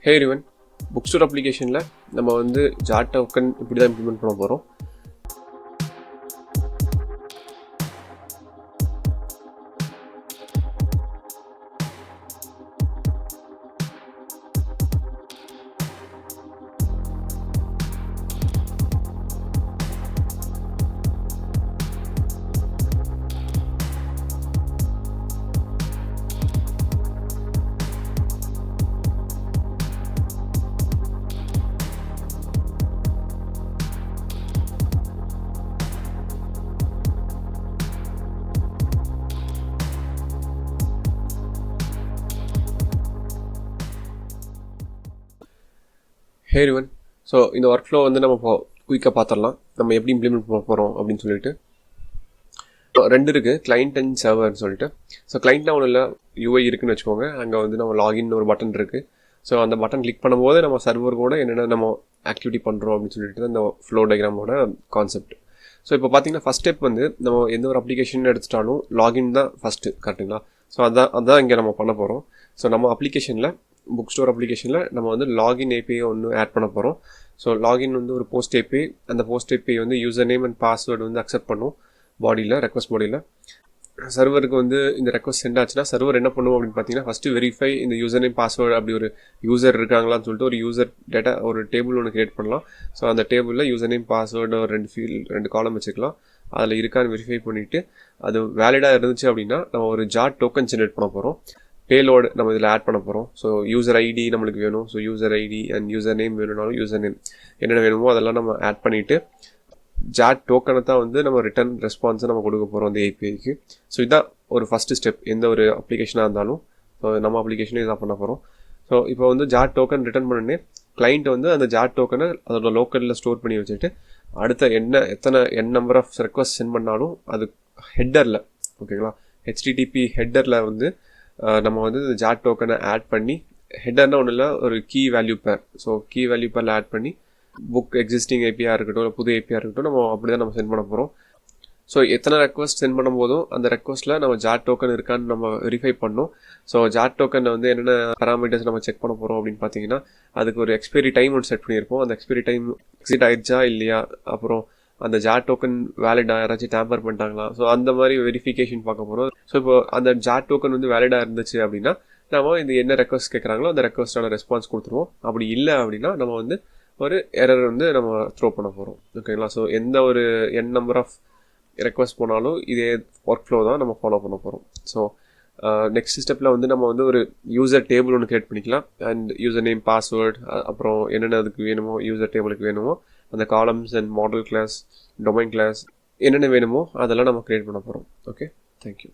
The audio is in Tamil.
Hey everyone, Bookstore applicationல நம்ம வந்து ஜாட் டோக்கன் இப்படி தான் இம்ப்ளிமெண்ட் பண்ண போகிறோம். Hey everyone, ஸோ இந்த ஒர்க் ஃப்ளோ வந்து நம்ம இப்போ குயிக்காக பார்த்துடலாம். நம்ம எப்படி இம்ப்ளிமெண்ட் பண்ண போகிறோம் அப்படின்னு சொல்லிட்டு ரெண்டு இருக்குது, கிளைண்ட் அண்ட் சர்வர்னு சொல்லிட்டு. ஸோ கிளைண்ட்னா ஒன்றும் இல்லை, யூஐ இருக்குன்னு வச்சுக்கோங்க. அங்கே வந்து நம்ம லாகின் ஒரு பட்டன் இருக்குது. ஸோ அந்த பட்டன் கிளிக் பண்ணும்போது நம்ம சர்வர் கூட என்னென்ன நம்ம ஆக்டிவிட்டி பண்ணுறோம் அப்படின்னு சொல்லிட்டு இந்த ஃப்ளோ டயக்ராமோட கான்செப்ட். ஸோ இப்போ பார்த்தீங்கன்னா ஃபஸ்ட் ஸ்டெப் வந்து நம்ம எந்த ஒரு அப்ளிகேஷன் எடுத்துட்டாலும் லாகின் தான் ஃபஸ்ட்டு, கரெக்டுங்களா? ஸோ அதான் இங்கே நம்ம பண்ண போகிறோம். ஸோ நம்ம அப்ளிகேஷனில் புக் ஸ்டோர் அப்ளிகேஷனில் நம்ம வந்து லாகின் ஏபிஐ ஒன்று ஆட் பண்ண போகிறோம். ஸோ லாகின் வந்து ஒரு போஸ்ட் ஏபிஐ, அந்த போஸ்ட் ஏபிஐ வந்து யூசர் நேம் அண்ட் பாஸ்வேர்டு வந்து அக்செப்ட் பண்ணும் பாடியில், ரெக்வஸ்ட் பாடியில். சர்வருக்கு வந்து இந்த ரெக்வஸ்ட் சென்ட் ஆச்சுன்னா சர்வர் என்ன பண்ணுவோம் அப்படின்னு பார்த்தீங்கன்னா ஃபஸ்ட்டு வெரிஃபை இந்த யூசர் நேம் பாஸ்வேர்டு அப்படி ஒரு யூசர் இருக்காங்களான்னு சொல்லிட்டு ஒரு யூசர் டேட்டா ஒரு டேபிள் ஒன்று கிரியேட் பண்ணலாம். ஸோ அந்த டேபிளில் யூசர் நேம் பாஸ்வேர்டு ஒரு ரெண்டு காலம் வச்சுக்கலாம். அதில் இருக்கான்னு வெரிஃபை பண்ணிவிட்டு அது வேலிடாக இருந்துச்சு அப்படின்னா நம்ம ஒரு ஜாட் டோக்கன் ஜென்ரேட் பண்ண போகிறோம். பேலோடு நம்ம இதில் ஆட் பண்ண போகிறோம். ஸோ யூசர் ஐடி நம்மளுக்கு வேணும். So user ID and user name வேணும்னாலும் யூசர் நேம் என்னென்ன வேணுமோ அதெல்லாம் நம்ம ஆட் பண்ணிவிட்டு ஜாட் டோக்கனை தான் வந்து நம்ம ரிட்டர்ன் ரெஸ்பான்ஸை நம்ம கொடுக்க போகிறோம் அந்த ஏபிஐக்கு. ஸோ இதுதான் ஒரு ஃபஸ்ட்டு ஸ்டெப் எந்த ஒரு அப்ளிகேஷனாக இருந்தாலும். ஸோ நம்ம அப்ளிகேஷனே இதான் பண்ண போகிறோம். ஸோ இப்போ வந்து ஜாட் டோக்கன் ரிட்டர்ன் பண்ணனே கிளைண்ட் வந்து அந்த ஜாட் டோக்கனை அதோட லோக்கலில் ஸ்டோர் பண்ணி வச்சுட்டு அடுத்த எத்தனை நம்பர் ஆஃப் ரெக்வஸ்ட் சென்ட் பண்ணாலும் அது ஹெட்டரில், ஓகேங்களா, ஹெச்டிடிபி ஹெட்டரில் வந்து நம்ம வந்து இந்த ஜாட் டோக்கனை ஆட் பண்ணி, ஹெட்டர்னால் ஒன்றும் இல்லை, ஒரு key value pair. So key value பேரில் ஆட் பண்ணி புக் எக்ஸிஸ்டிங் ஏபியாக இருக்கட்டும் இல்லை புது ஏபியாக இருக்கட்டும் நம்ம அப்படி தான் நம்ம சென்ட் பண்ண போகிறோம். ஸோ எத்தனை ரெக்வஸ்ட் சென்ட் பண்ணும்போதும் அந்த ரெக்வஸ்ட்டில் நம்ம ஜாட் டோக்கன் இருக்கான்னு நம்ம வெரிஃபை பண்ணோம். ஸோ ஜாட் டோக்கனில் வந்து என்னென்ன பேராமீட்டர்ஸ் நம்ம செக் பண்ண போகிறோம் அப்படின்னு பார்த்தீங்கன்னா அதுக்கு ஒரு எக்ஸ்பைரி டைம் ஒன்று செட் பண்ணியிருப்போம். அந்த எக்ஸ்பைரி டைம் எக்ஸிட் ஆயிடுச்சா இல்லையா, அப்புறம் அந்த ஜாட் டோக்கன் வேலிடாக யாராச்சும் டேம்பர் பண்ணிட்டாங்களா, ஸோ அந்த மாதிரி வெரிஃபிகேஷன் பார்க்க போகிறோம். ஸோ இப்போ அந்த ஜாட் டோக்கன் வந்து வேலிடாக இருந்துச்சு அப்படின்னா நம்ம இந்த என்ன ரெக்வஸ்ட் கேட்குறாங்களோ அந்த ரெக்வஸ்ட்டான ரெஸ்பான்ஸ் கொடுத்துருவோம். அப்படி இல்லை அப்படின்னா நம்ம வந்து ஒரு எரர் வந்து நம்ம த்ரோ பண்ண போகிறோம், ஓகேங்களா. ஸோ எந்த ஒரு நம்பர் ஆஃப் ரெக்வஸ்ட் போனாலும் இதே ஒர்க் ஃப்ளோ தான் நம்ம ஃபாலோ பண்ண போகிறோம். ஸோ நெக்ஸ்ட் ஸ்டெப்பில் வந்து நம்ம வந்து ஒரு யூசர் டேபிள் ஒன்று கிரியேட் பண்ணிக்கலாம். அண்ட் யூசர் நேம் பாஸ்வேர்டு அப்புறம் என்னென்ன அதுக்கு வேணுமோ யூசர் டேபிளுக்கு வேணுமோ அந்த columns and model class, domain class என்னென்ன வேணுமோ அதெல்லாம் நம்ம கிரியேட் பண்ண போகிறோம். Okay, thank you.